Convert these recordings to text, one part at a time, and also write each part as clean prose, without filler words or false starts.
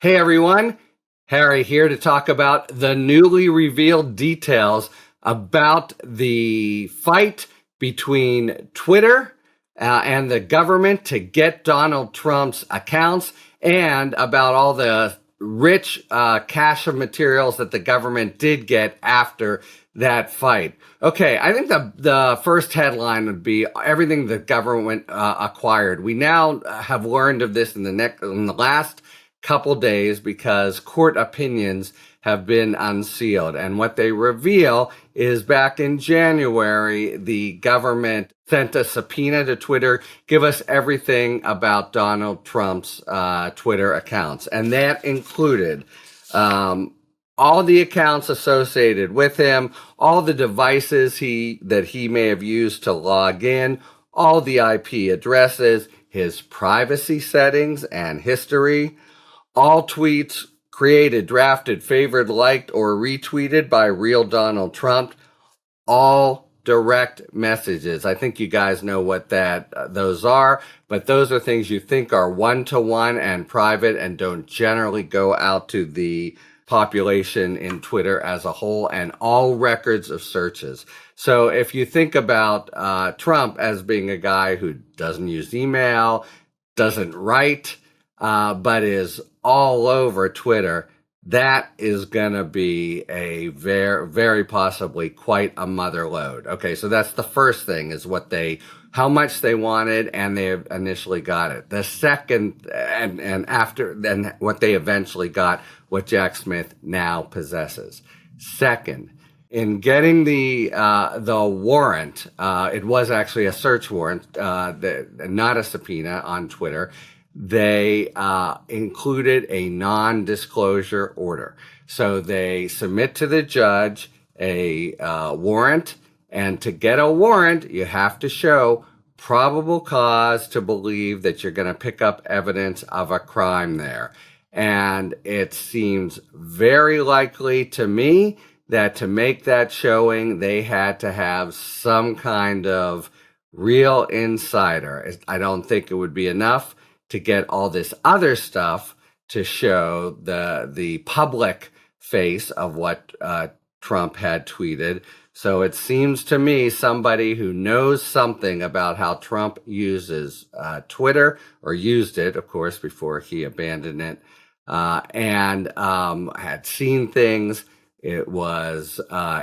Hey everyone, Harry here to talk about the newly revealed details about the fight between Twitter and the government to get Donald Trump's accounts, and about all the rich cache of materials that the government did get after that fight. Okay, I think the first headline would be everything the government acquired. We now have learned of this in the last couple days because court opinions have been unsealed. And what they reveal is back in January, the government sent a subpoena to Twitter, give us everything about Donald Trump's Twitter accounts. And that included all the accounts associated with him, all the devices that he may have used to log in, all the IP addresses, his privacy settings and history, all tweets created, drafted, favored, liked, or retweeted by real Donald Trump, all direct messages. I think you guys know what those are, but those are things you think are one-to-one and private and don't generally go out to the population in Twitter as a whole, and all records of searches. So if you think about Trump as being a guy who doesn't use email, doesn't write, but is all over Twitter, that is going to be a very, very possibly quite a mother load. Okay, so that's the first thing, is how much they wanted, and they initially got it. The second, then what they eventually got, what Jack Smith now possesses. Second, in getting the warrant, it was actually a search warrant, not a subpoena on Twitter. They included a non-disclosure order. So they submit to the judge a warrant, and to get a warrant, you have to show probable cause to believe that you're going to pick up evidence of a crime there. And it seems very likely to me that to make that showing, they had to have some kind of real insider. I don't think it would be enough to get all this other stuff to show the public face of what Trump had tweeted. So it seems to me somebody who knows something about how Trump uses Twitter, or used it, of course, before he abandoned it, and had seen things. It was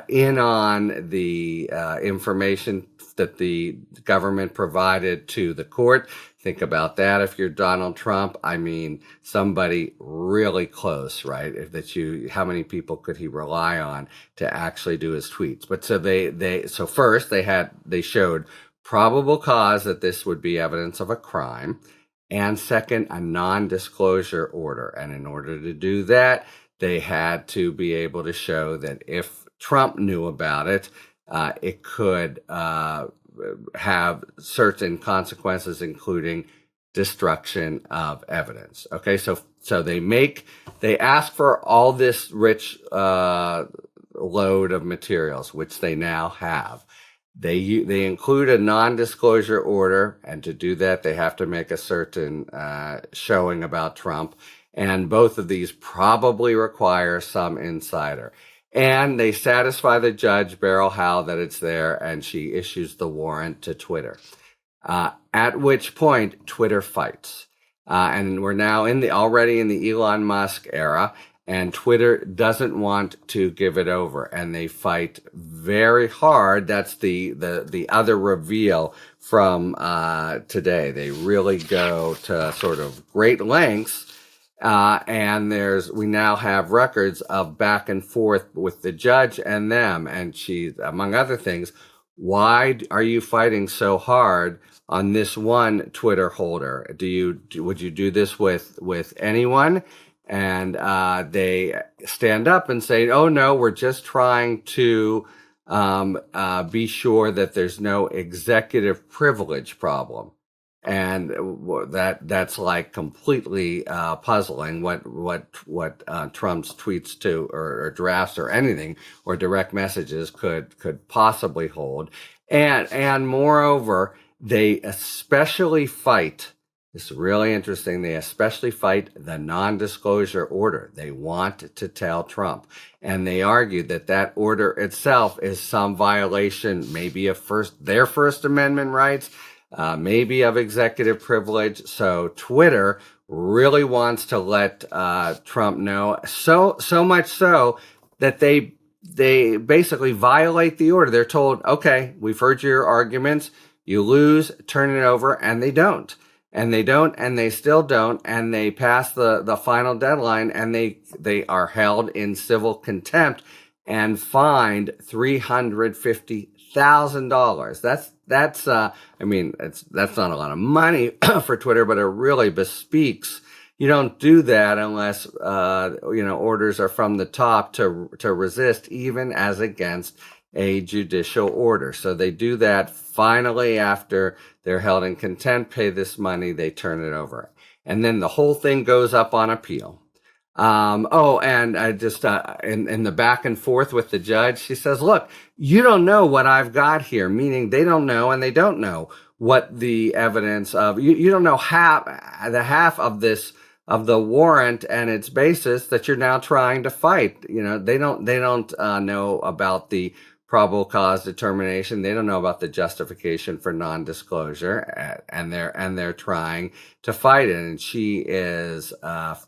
in on the information that the government provided to the court. Think about that. If you're Donald Trump, I mean, somebody really close, right? How many people could he rely on to actually do his tweets? But so first they showed probable cause that this would be evidence of a crime, and second, a non-disclosure order. And in order to do that, they had to be able to show that if Trump knew about it, it could have certain consequences, including destruction of evidence. Okay, so they ask for all this rich load of materials, which they now have. They include a non-disclosure order, and to do that, they have to make a certain showing about Trump. And both of these probably require some insider. And they satisfy the judge, Beryl Howe, that it's there, and she issues the warrant to Twitter. At which point, Twitter fights. And we're now already in the Elon Musk era, and Twitter doesn't want to give it over, and they fight very hard. That's the other reveal from today. They really go to sort of great lengths. And we now have records of back and forth with the judge and them. And she, among other things, why are you fighting so hard on this one Twitter holder? Would you do this with anyone? And they stand up and say, oh no, we're just trying to be sure that there's no executive privilege problem. And that's like completely puzzling. What Trump's tweets to or drafts or anything or direct messages could possibly hold. And moreover, they especially fight It's really interesting. They especially fight the non-disclosure order. They want to tell Trump. And they argue that that order itself is some violation, maybe of their First Amendment rights, maybe of executive privilege. So Twitter really wants to let Trump know, so much so that they basically violate the order. They're told, okay, we've heard your arguments. You lose, turn it over, and they don't. And they don't, and they still don't, and they pass the final deadline, and they are held in civil contempt and fined $350,000. That's I mean, that's not a lot of money for Twitter, but it really bespeaks. You don't do that unless orders are from the top to resist, even as against a judicial order. So they do that finally after they're held in contempt, pay this money, they turn it over. And then the whole thing goes up on appeal. And I just, in the back and forth with the judge, she says, look, you don't know what I've got here, meaning they don't know, and they don't know what the evidence of, you don't know half of this, of the warrant and its basis that you're now trying to fight. They don't know about the probable cause determination. They don't know about the justification for non-disclosure, and they're trying to fight it. And she is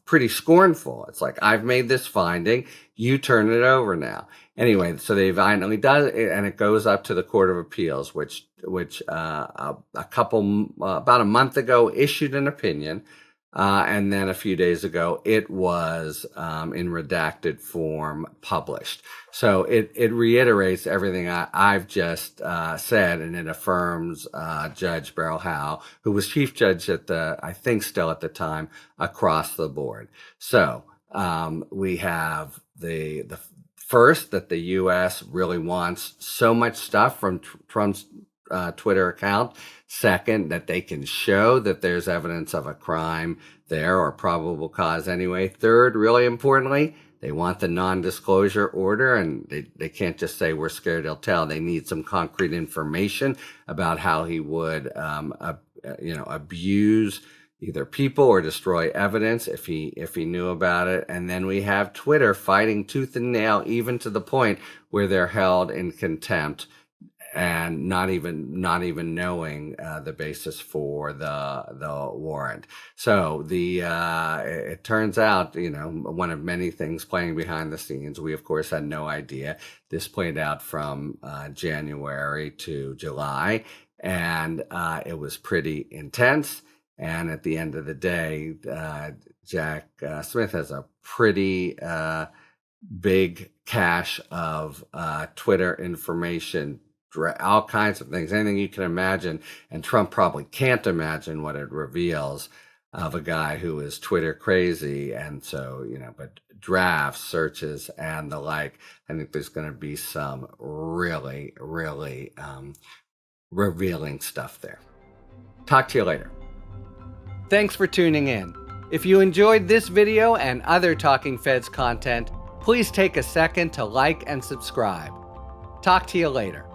pretty scornful. It's like, I've made this finding, you turn it over now. Anyway, so they finally does it, and it goes up to the Court of Appeals, which about a month ago issued an opinion. And then a few days ago, it was in redacted form published. So it reiterates everything I've just said, and it affirms Judge Beryl Howe, who was chief judge I think still at the time, across the board. So we have the first, that the U.S. really wants so much stuff from Trump's Twitter account. Second, that they can show that there's evidence of a crime there, or probable cause anyway. Third, really importantly, they want the non-disclosure order, and they can't just say we're scared he'll tell. They need some concrete information about how he would abuse either people or destroy evidence if he knew about it. And then we have Twitter fighting tooth and nail, even to the point where they're held in contempt and not even knowing the basis for the warrant. So it turns out, one of many things playing behind the scenes. We of course had no idea. This played out from January to July, and it was pretty intense. And at the end of the day, Jack Smith has a pretty big cache of Twitter information, all kinds of things, anything you can imagine. And Trump probably can't imagine what it reveals of a guy who is Twitter crazy. And so, but drafts, searches, and the like, I think there's going to be some really, really revealing stuff there. Talk to you later. Thanks for tuning in. If you enjoyed this video and other Talking Feds content, please take a second to like and subscribe. Talk to you later.